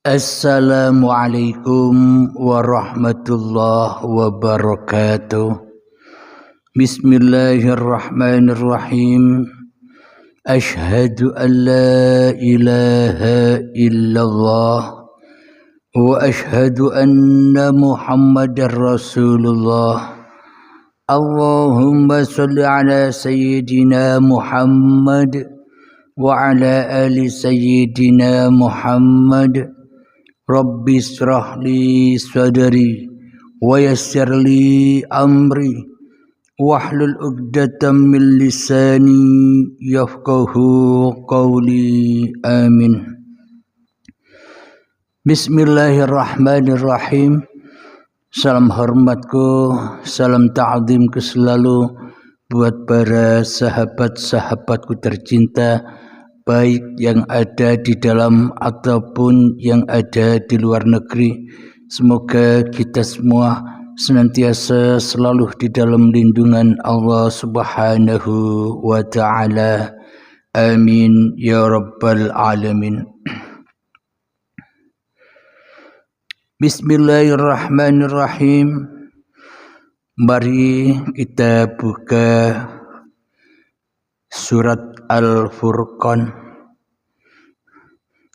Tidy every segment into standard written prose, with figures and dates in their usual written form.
Assalamualaikum warahmatullahi wabarakatuh. Bismillahirrahmanirrahim. Ashhadu an la ilaha illallah wa ashhadu anna Muhammadar Rasulullah. Allahumma salli ala sayyidina Muhammad wa ala ali sayyidina Muhammad. Rabbi israh li sadri wa yassir li amri wahlul 'uqdatam min lisani yafqahu qawli. Amin. Bismillahirrahmanirrahim. Salam hormatku, salam ta'zimku selalu buat para sahabat-sahabatku tercinta, baik yang ada di dalam ataupun yang ada di luar negeri. Semoga kita semua senantiasa selalu di dalam lindungan Allah Subhanahu wa ta'ala. Amin ya rabbal alamin. Bismillahirrahmanirrahim. Mari kita buka surat Al-Furqan.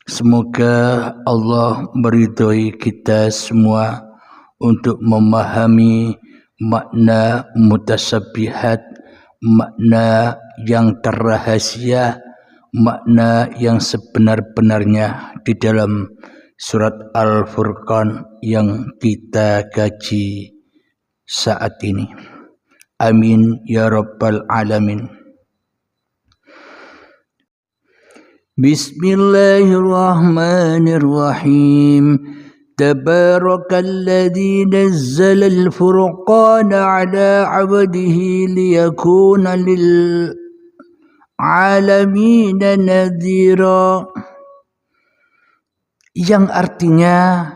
Semoga Allah meridhoi kita semua untuk memahami makna mutasabbihat, makna yang terrahasia, makna yang sebenar-benarnya di dalam surat Al-Furqan yang kita kaji saat ini. Amin ya rabbal alamin. Bismillahirrahmanirrahim. Tabarakalladzi nazzalal furqana ala 'abdihi liyakuna lil 'alamin nadhira. Yang artinya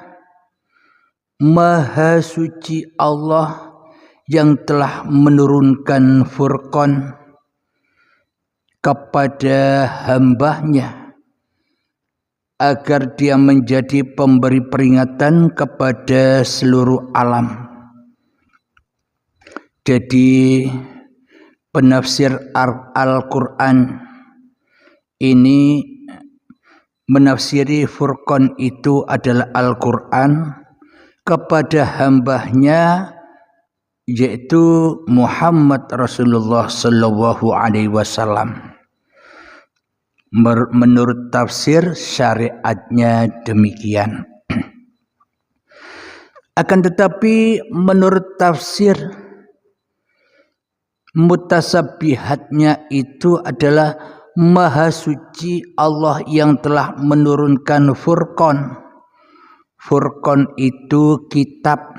Maha suci Allah yang telah menurunkan Furqan kepada hambanya agar dia menjadi pemberi peringatan kepada seluruh alam. Jadi penafsir Al-Quran ini menafsiri Furqan itu adalah Al-Quran kepada hambanya, yaitu Muhammad Rasulullah sallallahu alaihi wasallam. Menurut tafsir syariatnya demikian. Akan tetapi menurut tafsir mutasabbihatnya itu adalah Maha suci Allah yang telah menurunkan Furqan. Furqan itu kitab.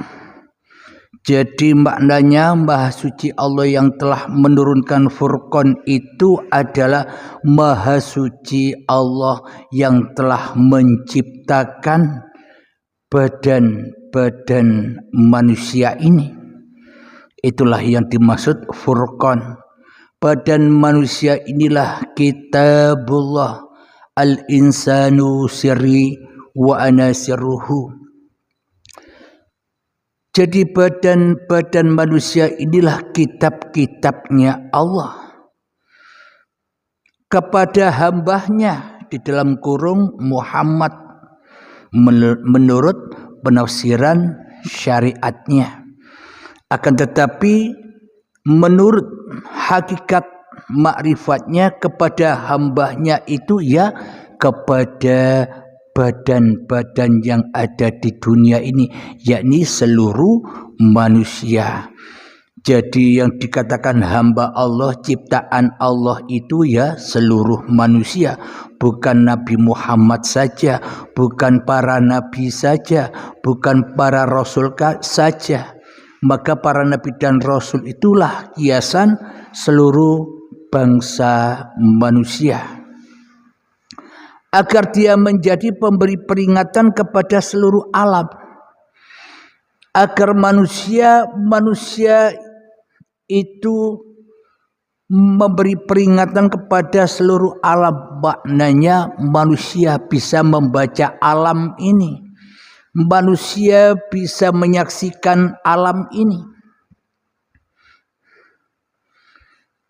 Jadi maknanya Maha suci Allah yang telah menurunkan Furqan itu adalah Maha suci Allah yang telah menciptakan badan-badan manusia ini. Itulah yang dimaksud Furqan. Badan manusia inilah kitabullah, al-insanu sirri wa ana sirruhu. Jadi badan-badan manusia inilah kitab-kitabnya Allah kepada hambanya di dalam kurung Muhammad menurut penafsiran syariatnya. Akan tetapi menurut hakikat makrifatnya kepada hambanya itu ya kepada badan-badan yang ada di dunia ini, yakni seluruh manusia. Jadi yang dikatakan hamba Allah, ciptaan Allah itu ya seluruh manusia, bukan Nabi Muhammad saja, bukan para nabi saja, bukan para rasul saja. Maka para nabi dan rasul itulah hiasan seluruh bangsa manusia, agar dia menjadi pemberi peringatan kepada seluruh alam, agar manusia itu memberi peringatan kepada seluruh alam. Maknanya manusia bisa membaca alam ini, manusia bisa menyaksikan alam ini.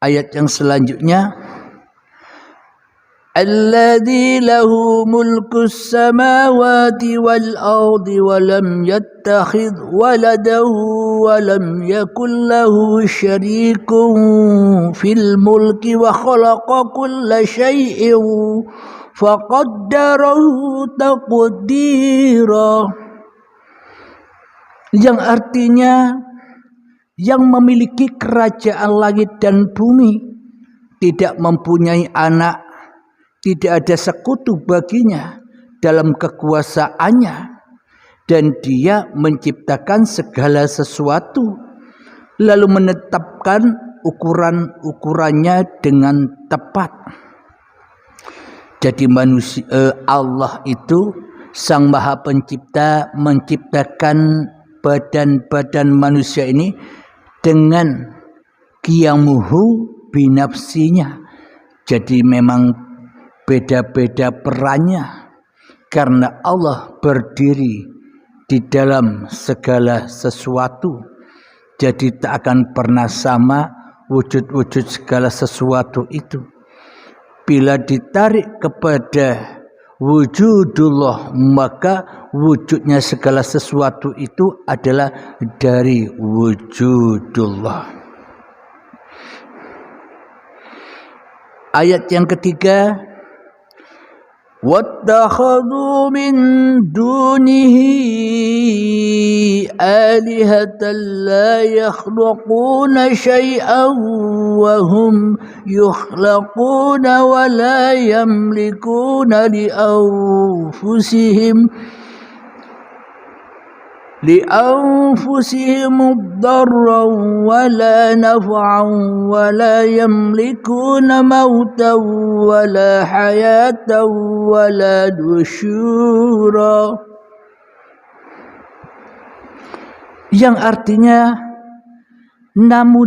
Ayat yang selanjutnya, alladzi lahu mulkus samawati wal ardi wa lam yattakhidh waladan wa lam yakul lahu syarikun fil mulki wa khalaqa kulla syai'in faqaddarahu taqdira. Yang artinya yang memiliki kerajaan langit dan bumi, tidak mempunyai anak, tidak ada sekutu baginya dalam kekuasaannya, dan dia menciptakan segala sesuatu lalu menetapkan ukuran-ukurannya dengan tepat. Jadi Allah itu Sang Maha Pencipta menciptakan badan-badan manusia ini dengan qiyamuhu binafsinya. Jadi memang beda-beda perannya, karena Allah berdiri di dalam segala sesuatu. Jadi tak akan pernah sama wujud-wujud segala sesuatu itu. Bila ditarik kepada wujudullah, maka wujudnya segala sesuatu itu adalah dari wujudullah. Ayat yang ketiga, wattakhadhu min dunihi alihatan la yakhluquna syai'an wa hum yukhlaquna wa la yamlikuna li anfusihim darran wa la naf'an wa la yamlikuna mautan wa la hayatan wa la nusyura. Yang artinya, namun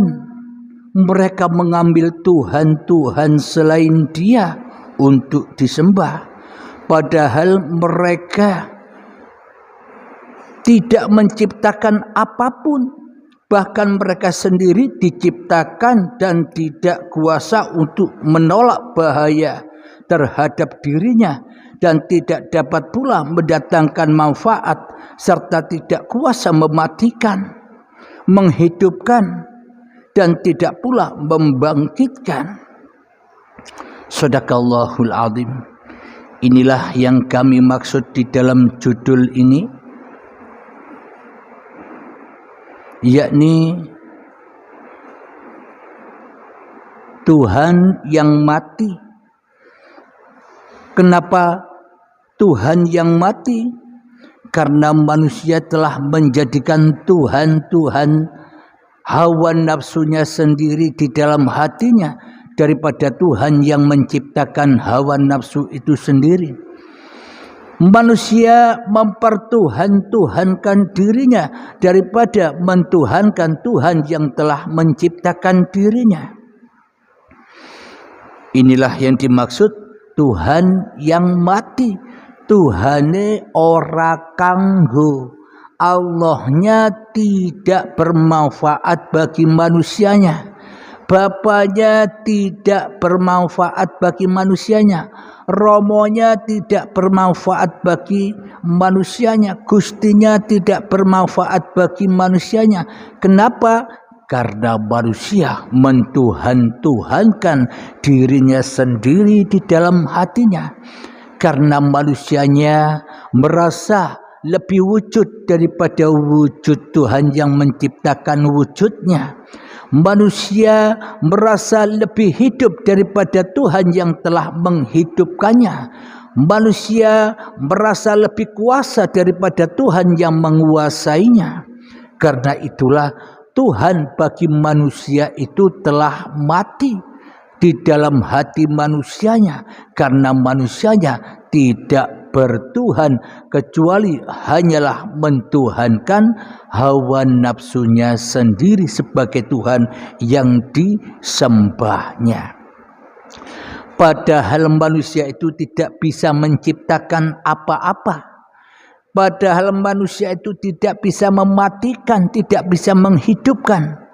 mereka mengambil Tuhan-Tuhan selain Dia untuk disembah, padahal mereka tidak menciptakan apapun, bahkan mereka sendiri diciptakan dan tidak kuasa untuk menolak bahaya terhadap dirinya, dan tidak dapat pula mendatangkan manfaat, serta tidak kuasa mematikan, menghidupkan, dan tidak pula membangkitkan. Shadaqallahul azim. Inilah yang kami maksud di dalam judul ini, yakni Tuhan yang mati. Kenapa Tuhan yang mati? Karena manusia telah menjadikan Tuhan-Tuhan hawa nafsunya sendiri di dalam hatinya daripada Tuhan yang menciptakan hawa nafsu itu sendiri. Manusia mempertuhan-tuhankan dirinya daripada mentuhankan Tuhan yang telah menciptakan dirinya. Inilah yang dimaksud Tuhan yang mati. Tuhane ora kanggo, Allahnya tidak bermanfaat bagi manusianya. Bapaknya tidak bermanfaat bagi manusianya, romonya tidak bermanfaat bagi manusianya, gustinya tidak bermanfaat bagi manusianya. Kenapa? Karena manusia mentuhan-tuhankan dirinya sendiri di dalam hatinya. Karena manusianya merasa lebih wujud daripada wujud Tuhan yang menciptakan wujudnya. Manusia merasa lebih hidup daripada Tuhan yang telah menghidupkannya. Manusia merasa lebih kuasa daripada Tuhan yang menguasainya. Karena itulah Tuhan bagi manusia itu telah mati di dalam hati manusianya, karena manusianya tidak bertuhan kecuali hanyalah mentuhankan hawa nafsunya sendiri sebagai Tuhan yang disembahnya. Padahal manusia itu tidak bisa menciptakan apa-apa. Padahal manusia itu tidak bisa mematikan, tidak bisa menghidupkan.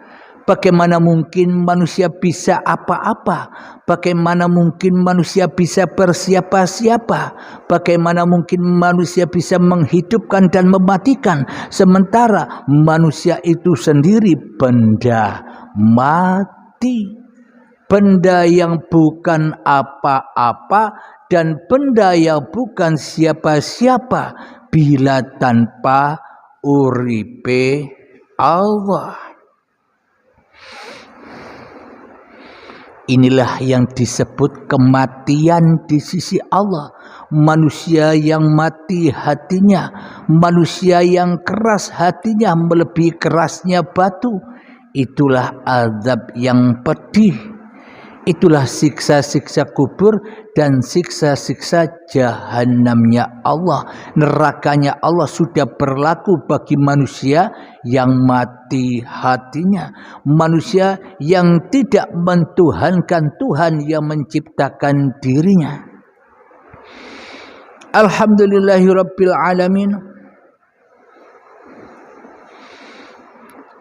Bagaimana mungkin manusia bisa apa-apa? Bagaimana mungkin manusia bisa bersiapa-siapa? Bagaimana mungkin manusia bisa menghidupkan dan mematikan? Sementara manusia itu sendiri benda mati. Benda yang bukan apa-apa dan benda yang bukan siapa-siapa bila tanpa uripe Allah. Inilah yang disebut kematian di sisi Allah. Manusia yang mati hatinya, manusia yang keras hatinya melebihi kerasnya batu. Itulah azab yang pedih. Itulah siksa-siksa kubur dan siksa-siksa jahanamnya Allah. Nerakanya Allah sudah berlaku bagi manusia yang mati hatinya. Manusia yang tidak mentuhankan Tuhan yang menciptakan dirinya. Alhamdulillahirabbil alamin.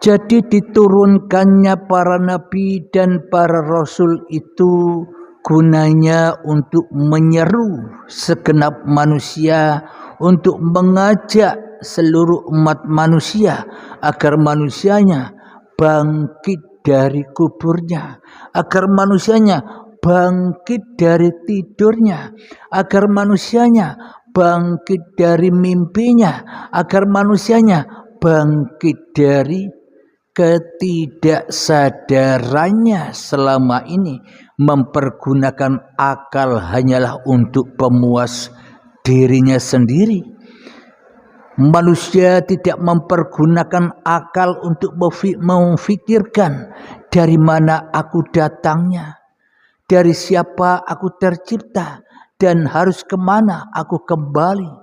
Jadi diturunkannya para nabi dan para rasul itu gunanya untuk menyeru segenap manusia, untuk mengajak seluruh umat manusia agar manusianya bangkit dari kuburnya, agar manusianya bangkit dari tidurnya, agar manusianya bangkit dari mimpinya, agar manusianya bangkit dari ketidaksadarannya selama ini mempergunakan akal hanyalah untuk pemuas dirinya sendiri. Manusia tidak mempergunakan akal untuk memfikirkan dari mana aku datangnya, dari siapa aku tercipta, dan harus kemana aku kembali.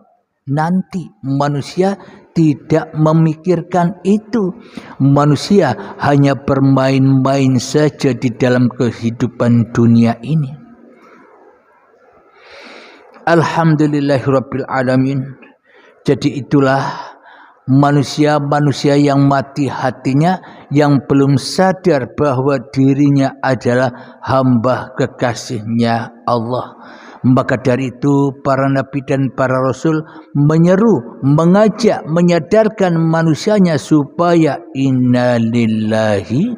Nanti manusia tidak memikirkan itu. Manusia hanya bermain-main saja di dalam kehidupan dunia ini. Alhamdulillahirabbil alamin. Jadi itulah manusia-manusia yang mati hatinya, yang belum sadar bahwa dirinya adalah hamba kekasihnya Allah. Maka dari itu para nabi dan para rasul menyeru, mengajak, menyadarkan manusianya supaya inna lillahi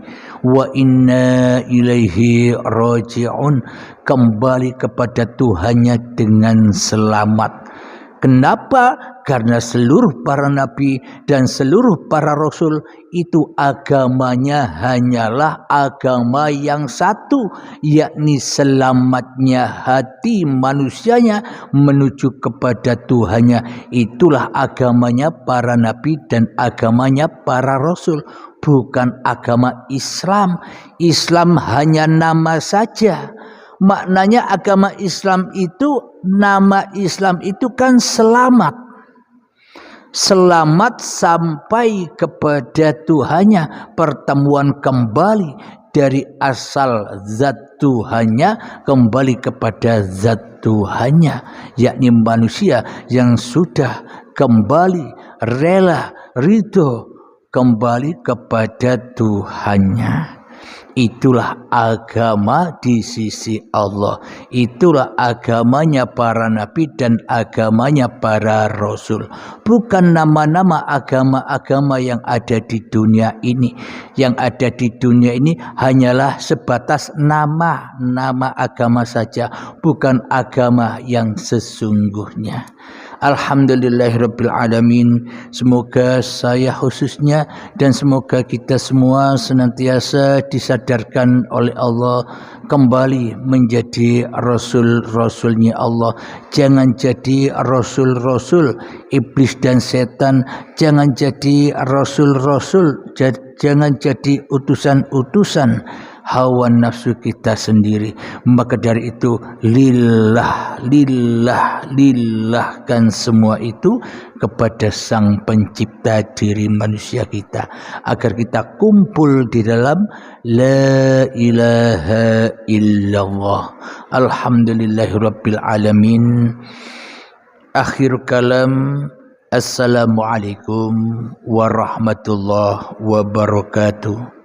wa inna ilaihi raji'un, kembali kepada Tuhannya dengan selamat. Kenapa? Karena seluruh para nabi dan seluruh para rasul itu agamanya hanyalah agama yang satu, yakni selamatnya hati manusianya menuju kepada Tuhannya. Itulah agamanya para nabi dan agamanya para rasul, bukan agama Islam. Islam hanya nama saja. Maknanya agama Islam itu, nama Islam itu kan selamat. Selamat sampai kepada Tuhannya, pertemuan kembali dari asal zat Tuhannya kembali kepada zat Tuhannya, yakni manusia yang sudah kembali rela ridho kembali kepada Tuhannya. Itulah agama di sisi Allah. Itulah agamanya para nabi dan agamanya para rasul. Bukan nama-nama agama-agama yang ada di dunia ini. Yang ada di dunia ini hanyalah sebatas nama agama saja, bukan agama yang sesungguhnya. Alhamdulillahirabbil alamin. Semoga saya khususnya dan semoga kita semua senantiasa disadarkan oleh Allah kembali menjadi rasul-rasulnya Allah. Jangan jadi rasul-rasul iblis dan setan, jangan jadi rasul-rasul, jangan jadi utusan-utusan hawa nafsu kita sendiri. Maka dari itu lillahkan semua itu kepada Sang Pencipta diri manusia kita, agar kita kumpul di dalam la ilaha illallah. Alhamdulillahirabbil alamin. Akhir kalam, assalamualaikum warahmatullahi wabarakatuh.